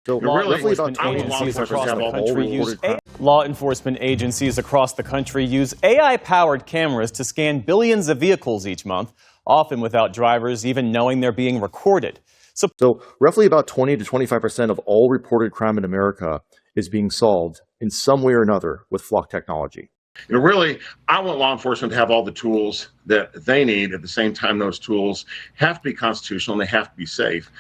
So law enforcement agencies across the country use AI-powered cameras to scan billions of vehicles each month, often without drivers even knowing they're being recorded. So roughly about 20 to 25% of all reported crime in America is being solved in some way or another with Flock technology. Really, I want law enforcement to have all the tools that they need. At the same time, those tools have to be constitutional and they have to be safe.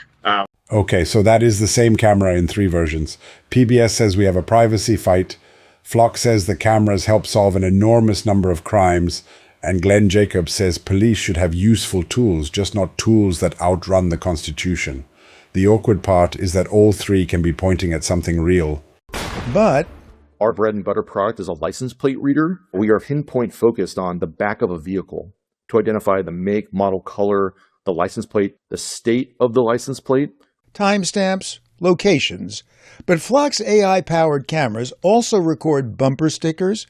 Okay, so that is the same camera in 3 versions. PBS says we have a privacy fight. Flock says the cameras help solve an enormous number of crimes. And Glenn Jacobs says police should have useful tools, just not tools that outrun the Constitution. The awkward part is that all 3 can be pointing at something real. But our bread and butter product is a license plate reader. We are pinpoint focused on the back of a vehicle to identify the make, model, color, the license plate, the state of the license plate, timestamps, locations. But Flock's AI-powered cameras also record bumper stickers,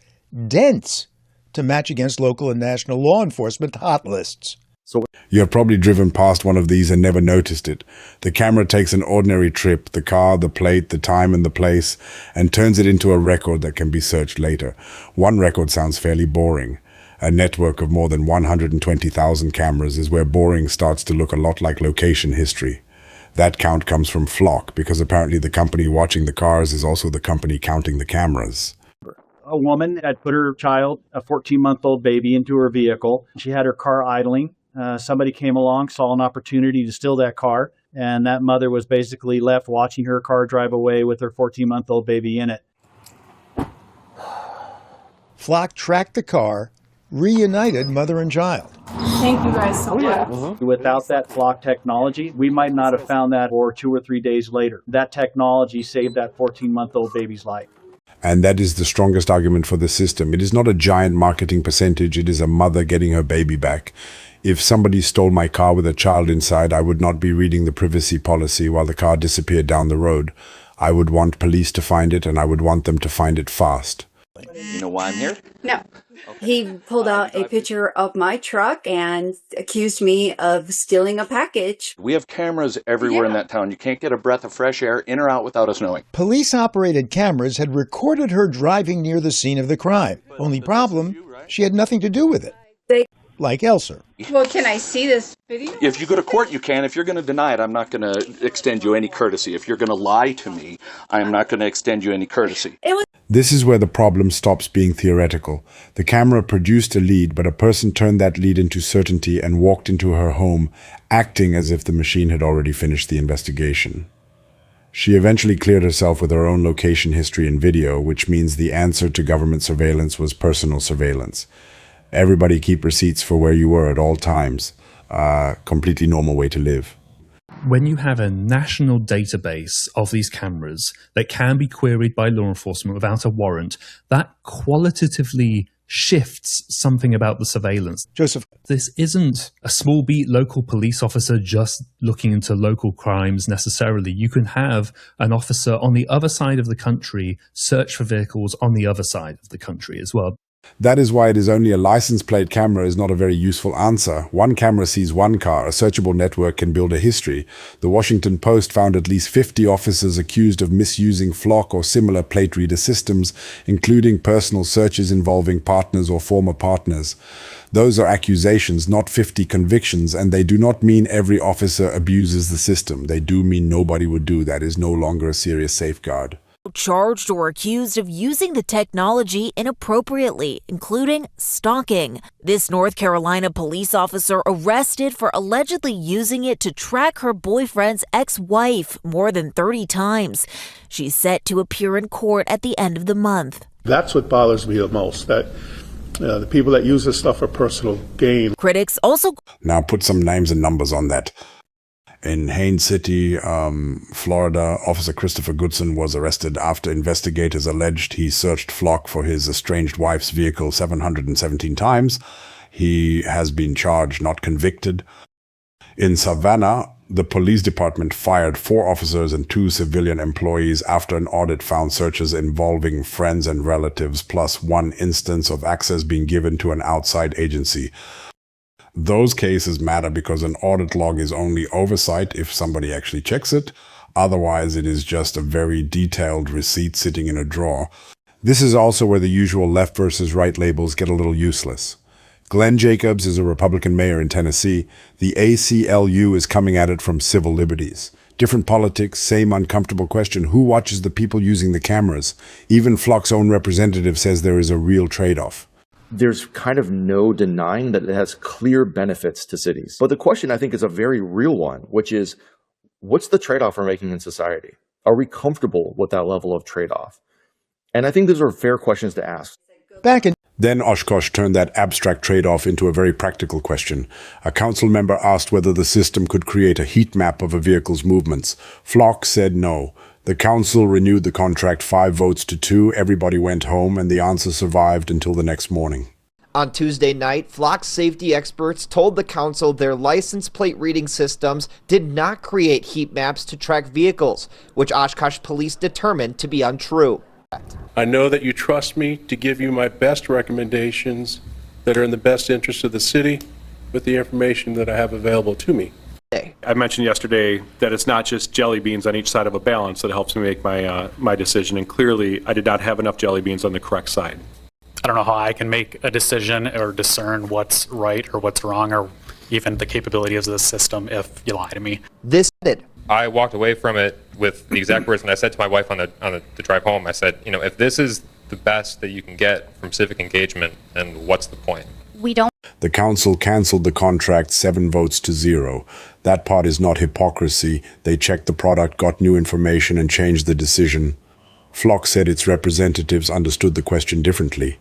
dents, to match against local and national law enforcement hot lists. So you have probably driven past one of these and never noticed it. The camera takes an ordinary trip, the car, the plate, the time and the place, and turns it into a record that can be searched later. One record sounds fairly boring. A network of more than 120,000 cameras is where boring starts to look a lot like location history. That count comes from Flock, because apparently the company watching the cars is also the company counting the cameras. A woman had put her child, a 14-month-old baby, into her vehicle. She had her car idling. Somebody came along, saw an opportunity to steal that car, and that mother was basically left watching her car drive away with her 14-month-old baby in it. Flock tracked the car, reunited mother and child. Thank you guys so much. Without that Flock technology, we might not have found that or 2 or 3 days later. That technology saved that 14-month-old baby's life. And that is the strongest argument for the system. It is not a giant marketing percentage. It is a mother getting her baby back. If somebody stole my car with a child inside, I would not be reading the privacy policy while the car disappeared down the road. I would want police to find it, and I would want them to find it fast. You know why I'm here? No. He pulled out a picture of my truck and accused me of stealing a package. We have cameras everywhere in that town. You can't get a breath of fresh air in or out without us knowing. Police-operated cameras had recorded her driving near the scene of the crime. Only problem, she had nothing to do with it. Like Elser. Well, can I see this video? If you go to court, you can. If you're going to deny it, I'm not going to extend you any courtesy. If you're going to lie to me, I'm not going to extend you any courtesy. This is where the problem stops being theoretical. The camera produced a lead, but a person turned that lead into certainty and walked into her home, acting as if the machine had already finished the investigation. She eventually cleared herself with her own location history and video, which means the answer to government surveillance was personal surveillance. Everybody keep receipts for where you were at all times. Completely normal way to live. When you have a national database of these cameras that can be queried by law enforcement without a warrant, that qualitatively shifts something about the surveillance. Joseph, this isn't a small beat local police officer just looking into local crimes necessarily. You can have an officer on the other side of the country search for vehicles on the other side of the country as well. That is why it is only a license plate camera is not a very useful answer. One camera sees one car. A searchable network can build a history. The Washington Post found at least 50 officers accused of misusing Flock or similar plate reader systems, including personal searches involving partners or former partners. Those are accusations, not 50 convictions, and they do not mean every officer abuses the system. They do mean nobody would do that. Is no longer a serious safeguard. Charged or accused of using the technology inappropriately, including stalking. This North Carolina police officer arrested for allegedly using it to track her boyfriend's ex-wife more than 30 times. She's set to appear in court at the end of the month. That's what bothers me the most, that the people that use this stuff for personal gain. Critics also... Now put some names and numbers on that. In Haines City, Florida, Officer Christopher Goodson was arrested after investigators alleged he searched Flock for his estranged wife's vehicle 717 times. He has been charged, not convicted. In Savannah, the police department fired 4 officers and 2 civilian employees after an audit found searches involving friends and relatives, plus 1 instance of access being given to an outside agency. Those cases matter because an audit log is only oversight if somebody actually checks it. Otherwise, it is just a very detailed receipt sitting in a drawer. This is also where the usual left versus right labels get a little useless. Glenn Jacobs is a Republican mayor in Tennessee. The ACLU is coming at it from civil liberties. Different politics, same uncomfortable question. Who watches the people using the cameras? Even Flock's own representative says there is a real trade-off. There's kind of no denying that it has clear benefits to cities. But the question, I think, is a very real one, which is, what's the trade-off we're making in society? Are we comfortable with that level of trade-off? And I think those are fair questions to ask. Then Oshkosh turned that abstract trade-off into a very practical question. A council member asked whether the system could create a heat map of a vehicle's movements. Flock said no. The council renewed the contract 5 votes to 2. Everybody went home, and the answer survived until the next morning. On Tuesday night, Flock safety experts told the council their license plate reading systems did not create heat maps to track vehicles, which Oshkosh police determined to be untrue. I know that you trust me to give you my best recommendations that are in the best interest of the city with the information that I have available to me. I mentioned yesterday that it's not just jelly beans on each side of a balance that helps me make my decision, and clearly I did not have enough jelly beans on the correct side. I don't know how I can make a decision or discern what's right or what's wrong or even the capabilities of the system if you lie to me. I walked away from it with the exact words, and I said to my wife on the drive home, I said, you know, if this is the best that you can get from civic engagement, then what's the point? The council cancelled the contract 7 votes to 0. That part is not hypocrisy. They checked the product, got new information, and changed the decision. Flock said its representatives understood the question differently.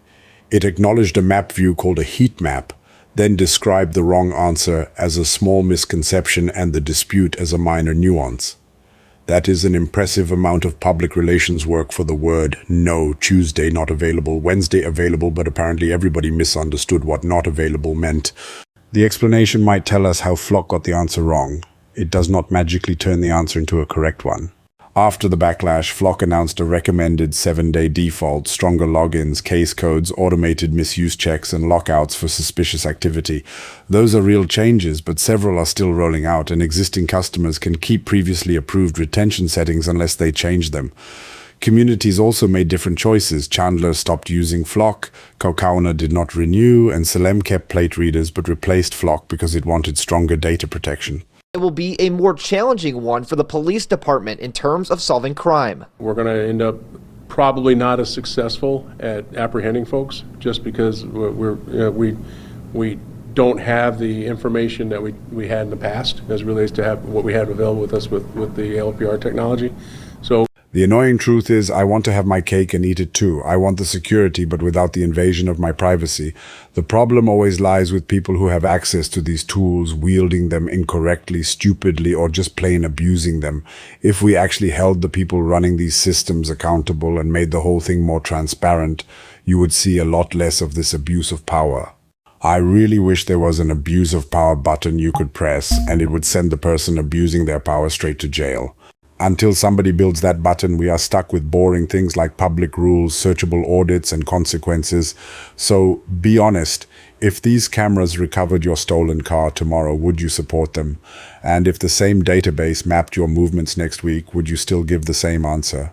It acknowledged a map view called a heat map, then described the wrong answer as a small misconception and the dispute as a minor nuance. That is an impressive amount of public relations work for the word no, Tuesday not available, Wednesday available, but apparently everybody misunderstood what not available meant. The explanation might tell us how Flock got the answer wrong. It does not magically turn the answer into a correct one. After the backlash, Flock announced a recommended 7-day default, stronger logins, case codes, automated misuse checks, and lockouts for suspicious activity. Those are real changes, but several are still rolling out, and existing customers can keep previously approved retention settings unless they change them. Communities also made different choices. Chandler stopped using Flock, Kaukauna did not renew, and Salem kept plate readers but replaced Flock because it wanted stronger data protection. It will be a more challenging one for the police department in terms of solving crime. We're going to end up probably not as successful at apprehending folks just because we don't have the information that we had in the past as it relates to what we had available with us with the LPR technology. So the annoying truth is I want to have my cake and eat it too. I want the security, but without the invasion of my privacy. The problem always lies with people who have access to these tools, wielding them incorrectly, stupidly, or just plain abusing them. If we actually held the people running these systems accountable and made the whole thing more transparent, you would see a lot less of this abuse of power. I really wish there was an abuse of power button you could press, and it would send the person abusing their power straight to jail. Until somebody builds that button, we are stuck with boring things like public rules, searchable audits, and consequences. So be honest, if these cameras recovered your stolen car tomorrow, would you support them? And if the same database mapped your movements next week, would you still give the same answer?